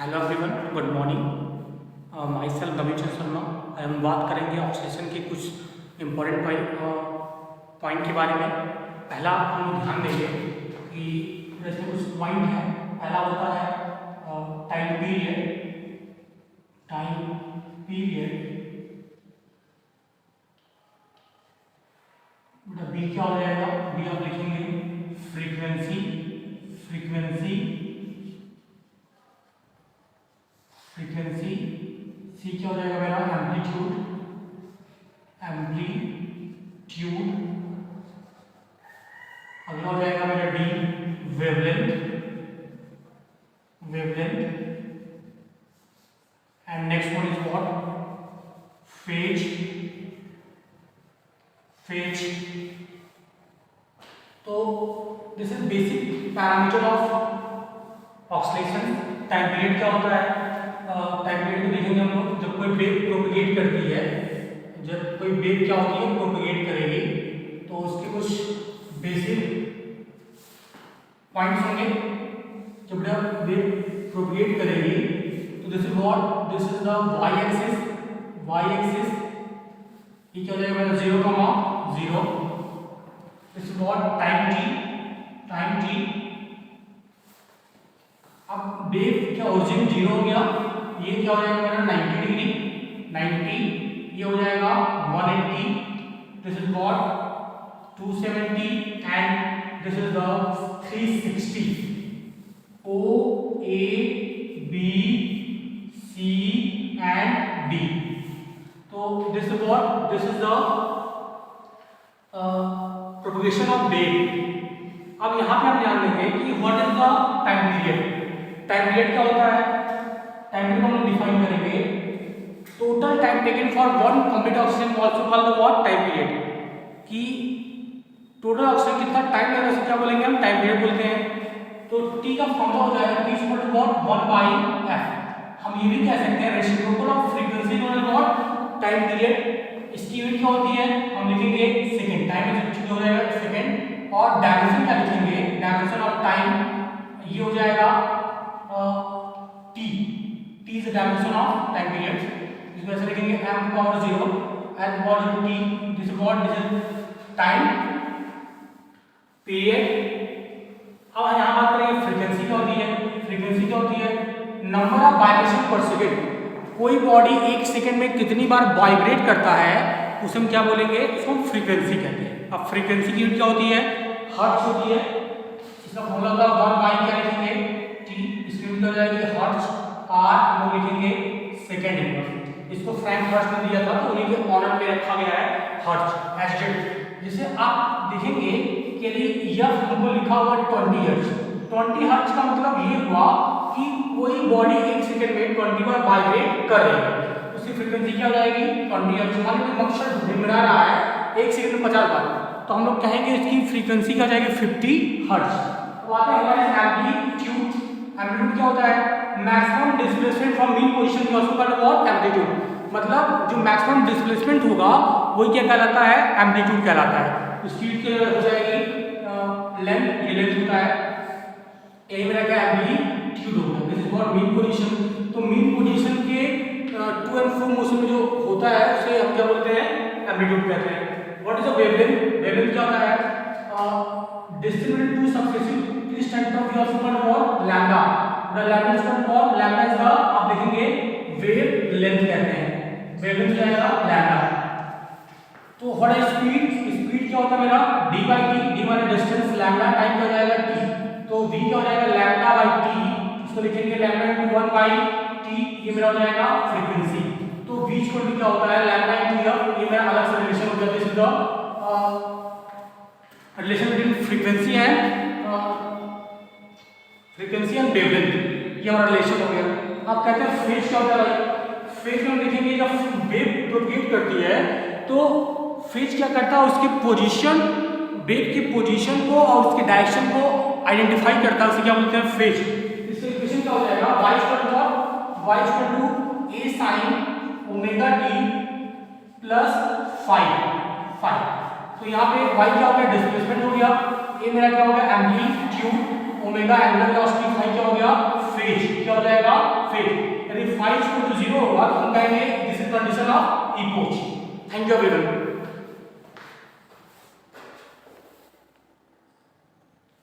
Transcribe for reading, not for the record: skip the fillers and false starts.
Hello everyone, good morning. Myself Naveen Sharma. हम बात करेंगे ऑक्सीजन के कुछ इम्पोर्टेंट पॉइंट के बारे में। पहला हम ध्यान देंगे कि जैसे कुछ पॉइंट है। पहला होता है टाइम पीरियड। टाइम पीरियड बेटा बी क्या हो जाएगा? बी आप लिखेंगे फ्रीक्वेंसी। फ्रीक्वेंसी फ्रीक्वेंसी सी क्या हो जाएगा मेरा? एम्पलीट्यूड। एम्पलीट्यूड अगला हो जाएगा मेरा the wavelength. Wavelength and next one is what? Phase. Phase तो this is basic parameter of oscillation. Time period क्या होता है? टाइम पीरियड को देखेंगे हम लोग। जब कोई वेव प्रोपेगेट करती है, जब कोई वेव क्या होती है प्रोपेगेट करेगी, तो उसके कुछ बेसिक पॉइंट्स होंगे। जब वेव प्रोपेगेट करेगी तो this is what? This is the Y axis. Y axis ये क्या हो जाएगा मेरा? 0,0। This is what? Time T. Time T अब वेव क्या ओरिजिन 0 हो गया, ये क्या हो जाएगा मेरा? 90 डिग्री। 90 ये हो जाएगा 180। This is what? 270 and this is the 360। O A B C and D. तो this is what? This is the propagation of wave. अब यहाँ पे हम ध्यान देंगे कि what is the time period. Time period क्या होता है? टाइम पीरियड हम डिफाइन करेंगे total time taken for one complete oscillation also called the what? Time period. कि टोटल ऑक्सीजन कितना टाइम लगा उसे क्या बोलेंगे हम? टाइम पीरियड बोलते हैं। तो टी का फॉर्मूला हो जाएगा T equal to what? 1/f। हम ये भी कह सकते हैं reciprocal of frequency equal to what? Time period. इसकी यूनिट क्या होती है? हम लिखेंगे सेकंड। टाइम इज हो जाएगा सेकंड। और डायमेंशन क्या लिखेंगे? डायमेंशन ऑफ टाइम ये हो जाएगा T. T is the dimension of time period. इसको ऐसे लिखेंगे m power 0 and power 0 t। This is what? This is time period. अब यहां बात करेंगे फ्रीक्वेंसी क्या होती है। फ्रीक्वेंसी क्या होती है? नंबर ऑफ वाइब्रेशन पर सेकंड। कोई बॉडी एक सेकंड में कितनी बार वाइब्रेट करता है उसे हम क्या बोलेंगे? उसको हम फ्रीक्वेंसी कहते हैं। अब फ्रीक्वेंसी की यूनिट क्या होती है? हर्ट्ज होती है। इसका फॉर्मूला होगा 1 क्या लिखेंगे? टी। इसकी यूनिट हो जाएगी हर्ट्ज। आर हम लोग लिखेंगे सेकंड इनवर्स। इसको फ्रैंक हर्ट्ज ने दिया था तो उन्हीं के ऑनर में रखा गया है हर्ट्ज एचजेड। जिसे आप देखेंगे कि एफ हमको लिखा हुआ 20 हर्ट्ज। 20 हर्ट्ज का मतलब ये हुआ कि कोई बॉडी एक सेकंड में 20 बार वाइब्रेट कर रही है, उसकी फ्रीक्वेंसी क्या हो जाएगी? 20 हर्ट्ज। मान लीजिए मकसद भिड़मिड़ा रहा है एक सेकंड में 50 बार, तो हम लोग कहेंगे इसकी फ्रीक्वेंसी क्या हो जाएगी? 50 हर्ट्ज। तो आते हैं हमारे एम्पलीट्यूड। एम्पलीट्यूड क्या होता है? Maximum displacement from mean position की आल्सो कॉल्ड व्हाट? एम्पलीट्यूड। मतलब जो मैक्सिमम डिस्प्लेसमेंट होगा वही क्या कहलाता है? एम्पलीट्यूड कहलाता है। स्पीड के हो जाएगी लेंथ, ये लेंथ होता है। ए मेरा क्या? एम्पलीट्यूड होगा। This is what? Mean position. तो मीन पोजीशन के टू एंड फ्रो मोशन में जो होता है उसे हम क्या बोलते हैं? एम्पलीट्यूड कहते हैं। What is the wavelength? Wavelength क्या होता है? Distance between two successive instant of we also called what? Lambda. The lambda is called what? Lambda is the आप देखेंगे वेव लेंथ कहते हैं। वेवलेंथ क्या है? लैम्डा। तो व्हाट इज स्पीड? स्पीड क्या होता है मेरा? d by t। d माने डिस्टेंस, लैम्डा टाइम क्या हो जाएगा? t। तो v क्या हो जाएगा? Lambda by t। इसको लिखेंगे लैम्डा इनटू 1 बाय t। ये मेरा हो जाएगा फ्रीक्वेंसी। तो v इक्वल टू क्या होता है? Lambda into f। ये मेरा अलग से रिलेशन हो जाता है। This is the relation between frequency and wavelength. ये हमारा रिलेशन हो गया। अब कहते हैं फेज क्या होता है भाई? फेज में देखेंगे जब वेव प्रोपेगेट करती है तो फेज क्या करता है? उसकी पोजीशन, वेव की पोजीशन को और उसके डायरेक्शन को आइडेंटिफाई करता है। उसे क्या बोलते हैं? फेज। इसका इक्वेशन क्या हो जाएगा? y equal to a sin omega t plus five. तो यहाँ पे y क्या हो गया? डिस्प्लेसमेंट हो गया। a मेरा क्या हो गया? Amplitude. Omega angular velocity, five क्या हो गया? फेज। क्या हो जाएगा? फेज। फेज। यदि फाई इक्वल टू 0 होगा तो हम कहेंगे this is condition of epoch. Thank you everyone.